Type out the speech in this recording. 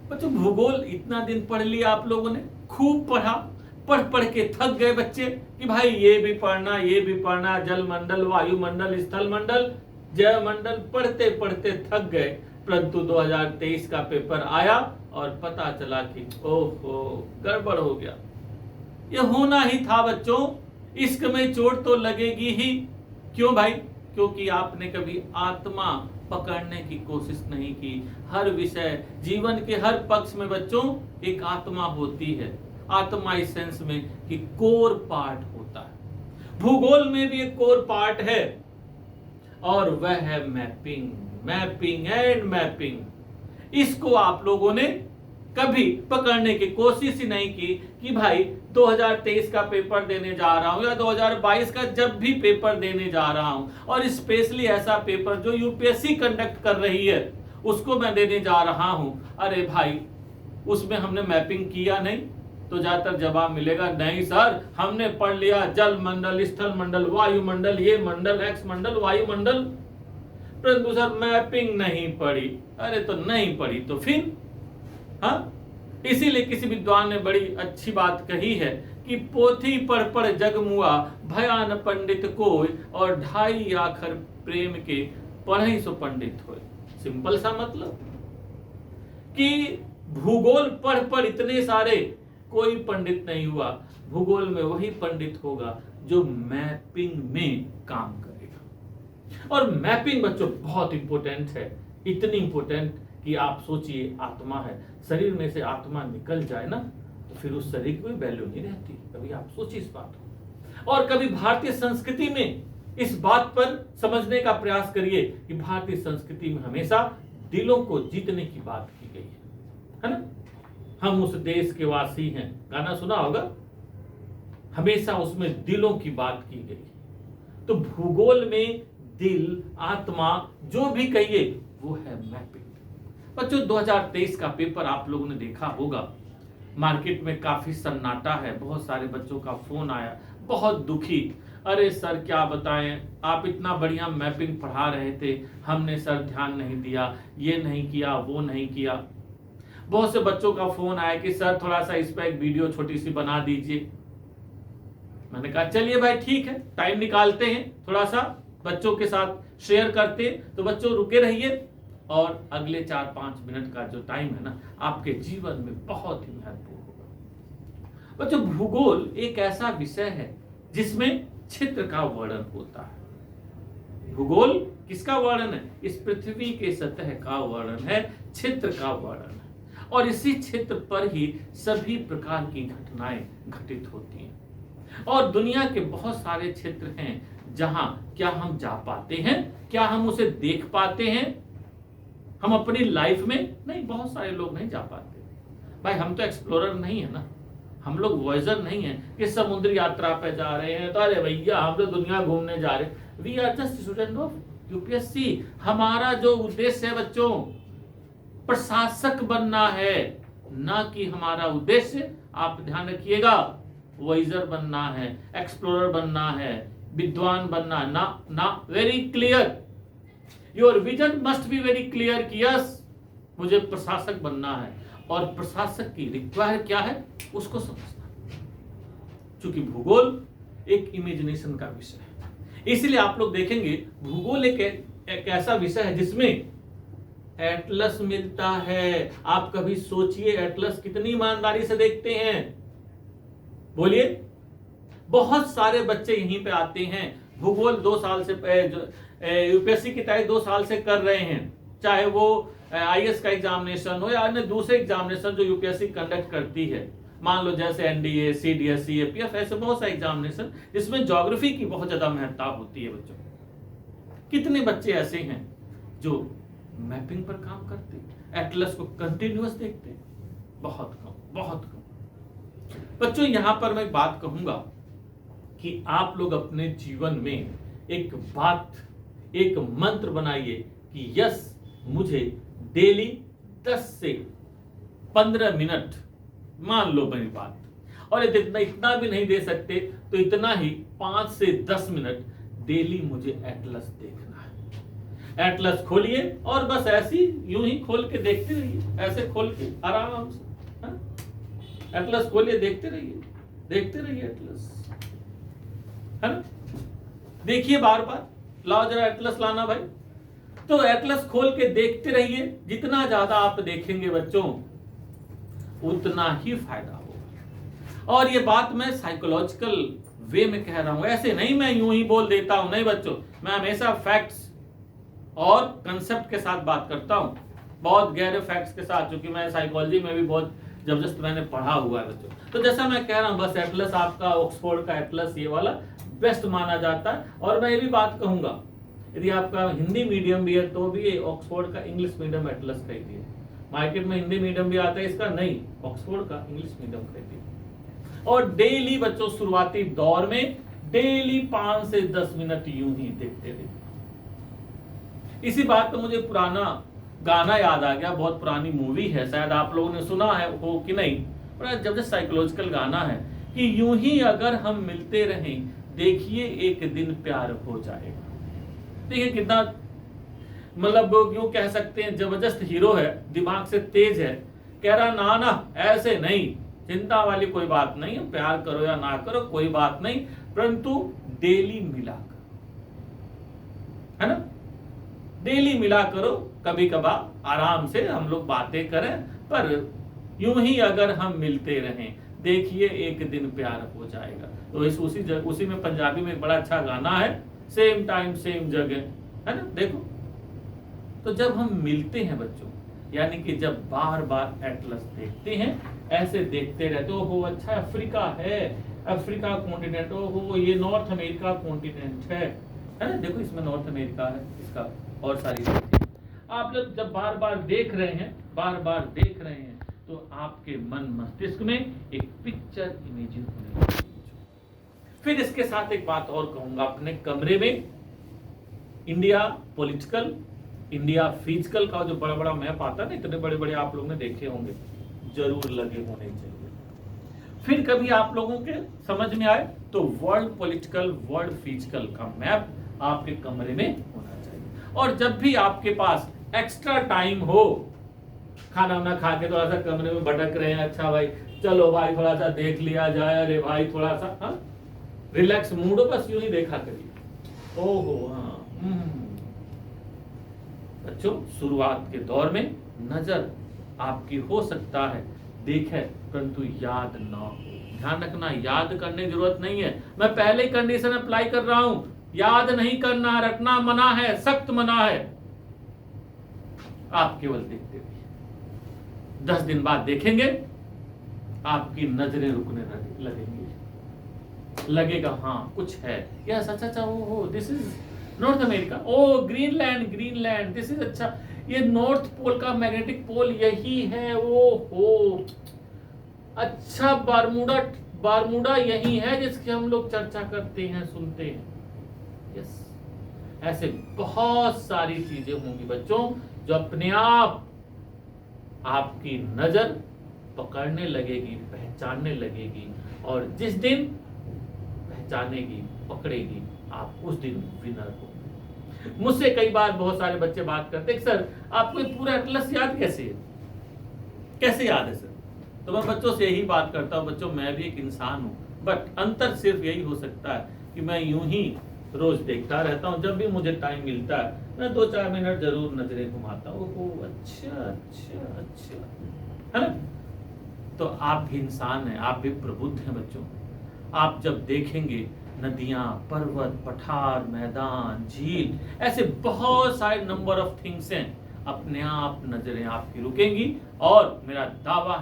बच्चों भूगोल इतना दिन पढ़ लिया आप लोगों ने, खूब पढ़ा, पढ़ पढ़ के थक गए बच्चे कि भाई ये भी पढ़ना, ये भी पढ़ना, जल मंडल, वायुमंडल, स्थल मंडल, जय मंडल, पढ़ते पढ़ते थक गए। परंतु 2023 का पेपर आया और पता चला कि ओहो गड़बड़ हो गया। ये होना ही था बच्चों, इश्क में चोट तो लगेगी ही। क्यों भाई? क्योंकि आपने कभी आत्मा पकड़ने की कोशिश नहीं की। हर विषय, जीवन के हर पक्ष में बच्चों एक आत्मा होती है। आत्मा इस सेंस में कि कोर पार्ट होता है। भूगोल में भी एक कोर पार्ट है और वह है मैपिंग। Mapping and mapping. इसको आप लोगों ने कभी पकड़ने की कोशिश ही नहीं की कि भाई 2023 का पेपर देने जा रहा हूं या 2022 का जब भी पेपर देने जा रहा हूं, और स्पेशली ऐसा पेपर जो यूपीएससी कंडक्ट कर रही है उसको मैं देने जा रहा हूं। अरे भाई उसमें हमने मैपिंग किया नहीं, तो ज्यादातर जवाब मिलेगा नहीं सर हमने पढ़ लिया जल मंडल, स्थल मंडल, वायुमंडल, ये मंडल, एक्स मंडल, वायुमंडल, परंतु सर मैपिंग नहीं पढ़ी। अरे तो नहीं पढ़ी तो फिर हाँ, इसीलिए किसी विद्वान ने बड़ी अच्छी बात कही है कि पोथी पढ़ पढ़ जग मुआ, भयान पंडित कोय, और 2.5 आखर प्रेम के पढ़ई सो पंडित होय। सिंपल सा मतलब कि भूगोल पढ़ पढ़ इतने सारे कोई पंडित नहीं हुआ। भूगोल में वही पंडित होगा जो मैपिंग में काम करेगा। और मैपिंग बच्चों बहुत इंपॉर्टेंट है, इतनी इंपॉर्टेंट कि आप सोचिए आत्मा है, शरीर में से आत्मा निकल जाए ना तो फिर उस शरीर की कोई वैल्यू नहीं रहती। कभी आप सोचिए इस बात को। और कभी भारतीय संस्कृति में इस बात पर समझने का प्रयास करिए कि भारतीय संस्कृति में हमेशा दिलों को जीतने की बात की गई है ना। हम उस देश के वासी हैं, गाना सुना होगा, हमेशा उसमें दिलों की बात की गई। तो भूगोल में दिल, आत्मा, जो भी कहिए वो है मैपिंग। बच्चों 2023 का पेपर आप लोगों ने देखा होगा, मार्केट में काफी सन्नाटा है। बहुत सारे बच्चों का फोन आया, बहुत दुखी, अरे सर क्या बताएं, आप इतना बढ़िया मैपिंग पढ़ा रहे थे, हमने सर ध्यान नहीं दिया, ये नहीं किया, वो नहीं किया। बहुत से बच्चों का फोन आया कि सर थोड़ा सा इस पर एक वीडियो छोटी सी बना दीजिए। मैंने कहा चलिए भाई ठीक है, टाइम निकालते हैं, थोड़ा सा बच्चों के साथ शेयर करते हैं। तो बच्चों रुके रहिए और अगले 4-5 मिनट का जो टाइम है ना आपके जीवन में बहुत ही महत्वपूर्ण होगा। बच्चों भूगोल एक ऐसा विषय है जिसमें क्षेत्र का वर्णन होता है। भूगोल किसका वर्णन है? इस पृथ्वी के सतह का वर्णन है, क्षेत्र का वर्णन है। और इसी क्षेत्र पर ही सभी प्रकार की घटनाएं घटित होती हैं। और दुनिया के बहुत सारे क्षेत्र हैं जहां क्या हम जा पाते हैं, क्या हम उसे देख पाते हैं हम अपनी लाइफ में? नहीं, बहुत सारे लोग नहीं जा पाते। भाई हम तो एक्सप्लोरर नहीं है ना, हम लोग वॉयजर नहीं है कि समुद्री यात्रा पे जा रहे हैं तो अरे भैया हम तो दुनिया घूमने जा रहे हैं। We are just student of UPSC. हमारा जो उद्देश्य है बच्चों प्रशासक बनना है, ना कि हमारा उद्देश्य, आप ध्यान रखिएगा, वॉयजर बनना है, एक्सप्लोरर बनना है, विद्वान बनना ना। Very clear, your vision must be very clear कि यस मुझे प्रशासक बनना है। और प्रशासक की रिक्वायर क्या है उसको समझना। क्योंकि भूगोल एक इमेजिनेशन का विषय है, इसलिए आप लोग देखेंगे भूगोल एक ऐसा विषय है जिसमें एटलस मिलता है। आप कभी सोचिए एटलस कितनी ईमानदारी से देखते हैं, बोलिए। बहुत सारे बच्चे यहीं पे आते हैं, भूगोल 2 साल से यूपीएससी की तैयारी 2 साल से कर रहे हैं, चाहे वो आईएएस का एग्जामिनेशन हो या अन्य दूसरे एग्जामिनेशन जो यूपीएससी कंडक्ट करती है। मान लो जैसे एनडीए, सीडीएस, सीएपीएफ, ऐसे बहुत सारे एग्जामिनेशन जिसमें ज्योग्राफी की बहुत ज्यादा महत्ता होती है बच्चों। कितने बच्चे ऐसे हैं जो मैपिंग पर काम करते, एटलस को कंटिन्यूअस देखते? बहुत कम, बहुत कम। बच्चों यहां पर मैं बात कहूंगा कि आप लोग अपने जीवन में एक बात, एक मंत्र बनाइए कि यस मुझे डेली 10 से 15 मिनट, मान लो मेरी बात, और इतना भी नहीं दे सकते तो इतना ही 5 से 10 मिनट डेली मुझे एटलस देखना है। एटलस खोलिए और बस ऐसी यूं ही खोल के देखते रहिए, ऐसे खोल के आराम से, हाँ? एटलस खोलिए, देखते रहिए एटलस, है ना? देखिए बार बार, लाओ जरा एटलस लाना भाई। तो एटलस खोल के देखते रहिए, जितना ज्यादा आप देखेंगे बच्चों उतना ही फायदा होगा। और ये बात मैं साइकोलॉजिकल वे में कह रहा हूं, ऐसे नहीं मैं यूं ही बोल देता हूं, नहीं बच्चों, मैं हमेशा फैक्ट्स और कंसेप्ट के साथ बात करता हूं, बहुत गहरे फैक्ट्स के साथ, क्योंकि मैं साइकोलॉजी में भी बहुत जबरदस्त मैंने पढ़ा हुआ है बच्चों। तो जैसा मैं कह रहा हूं, बस एटलस आपका ऑक्सफोर्ड का एटलस ये वाला बेस्ट माना जाता है। और मैं ये भी बात कहूंगा, यदि आपका हिंदी मीडियम भी है तो भी ऑक्सफोर्ड का इंग्लिश मीडियम एटलस खरीदिए। मार्केट में हिंदी मीडियम भी आता है इसका, नहीं, ऑक्सफोर्ड का इंग्लिश मीडियम खरीदिए। और डेली बच्चों शुरुआती दौर में डेली 5 से 10 मिनट यूं ही देखते रहिए। इसी बात पे मुझे पुराना गाना याद आ गया, बहुत पुरानी मूवी है, शायद आप लोगों ने सुना है हो कि नहीं, बड़ा जबरदस्त साइकोलॉजिकल गाना है कि यूं ही अगर हम मिलते रहें, देखिए एक दिन प्यार हो जाएगा। देखिए कितना, मतलब यूं कह सकते हैं जबरदस्त हीरो है, दिमाग से तेज है, कह रहा ना ना ऐसे नहीं, चिंता वाली कोई बात नहीं है, प्यार करो या ना करो कोई बात नहीं, परंतु डेली मिला करो, है ना? डेली मिला करो, कभी कभार आराम से हम लोग बातें करें, पर यूं ही अगर हम मिलते रहें, देखिए एक दिन प्यार हो जाएगा। तो उसी में पंजाबी में एक बड़ा अच्छा गाना है, सेम टाइम सेम जगह, है ना? देखो, तो जब हम मिलते हैं बच्चों, यानी कि जब बार बार एटलस देखते हैं, ऐसे देखते रहते हो, ओहो अच्छा अफ्रीका है, अफ्रीका कॉन्टिनेंट, ओहो ये नॉर्थ अमेरिका कॉन्टिनेंट है ना? देखो इसमें नॉर्थ अमेरिका है, इसका और सारी चीजें आप जब बार बार देख रहे हैं, तो आपके मन मस्तिष्क में एक पिक्चर इमेजिन होने लगती है। फिर इसके साथ एक बात और कहूंगा, अपने कमरे में इंडिया पॉलिटिकल, इंडिया फिजिकल का जो बड़ा बड़ा मैप आता है ना, इतने बड़े बड़े आप लोगों ने देखे होंगे, जरूर लगे होने चाहिए। फिर कभी आप लोगों के समझ में आए तो वर्ल्ड पॉलिटिकल, वर्ल्ड फिजिकल का मैप आपके कमरे में होना चाहिए। और जब भी आपके पास एक्स्ट्रा टाइम हो, खाना वाना खा के थोड़ा सा कमरे में भटक रहे हैं, अच्छा भाई चलो भाई थोड़ा सा देख लिया जाए, अरे भाई थोड़ा सा रिलैक्स मूड हो, बस यूं ही देखा करिए। ओहो हाँ, बच्चों शुरुआत के दौर में नजर आपकी हो सकता है देखे, परंतु याद ना हो। ध्यान रखना, याद करने की जरूरत नहीं है, मैं पहले ही कंडीशन अप्लाई कर रहा हूं, याद नहीं करना, रखना मना है, सख्त मना है। आप केवल देखते रहिए, 10 दिन बाद देखेंगे आपकी नजरें रुकने लगेंगी, लगेगा हाँ कुछ है, यस अच्छा oh this is North America, oh Greenland this is, अच्छा ये नॉर्थ पोल का मैग्नेटिक पोल यही है, ओ हो अच्छा बारमूडा यही है जिसकी हम लोग चर्चा करते हैं, सुनते हैं। यस, ऐसे बहुत सारी चीजें होंगी बच्चों जो अपने आप आपकी नजर पकड़ने लगेगी, पहचानने लगेगी, और जिस दिन पहचानेगी, पकड़ेगी, आप उस दिन विनर होंगे। मुझसे कई बार बहुत सारे बच्चे बात करते हैं, सर आपको पूरा एटलस याद कैसे है, कैसे याद है सर? तो मैं बच्चों से यही बात करता हूँ, बच्चों मैं भी एक इंसान हूँ, बट अंतर सिर्फ यही हो सकता है कि मैं यूं ही रोज देखता रहता हूँ, जब भी मुझे टाइम मिलता है मैं 2-4 मिनट जरूर नजरें घुमाता हूँ, ओह अच्छा, है ना? तो आप भी इंसान हैं, आप भी प्रबुद्ध हैं बच्चों। आप जब देखेंगे नदियां, पर्वत, पठार, मैदान, झील, ऐसे बहुत सारे नंबर ऑफ थिंग्स हैं, अपने आप नजरें आपकी रुकेंगी, और मेरा दावा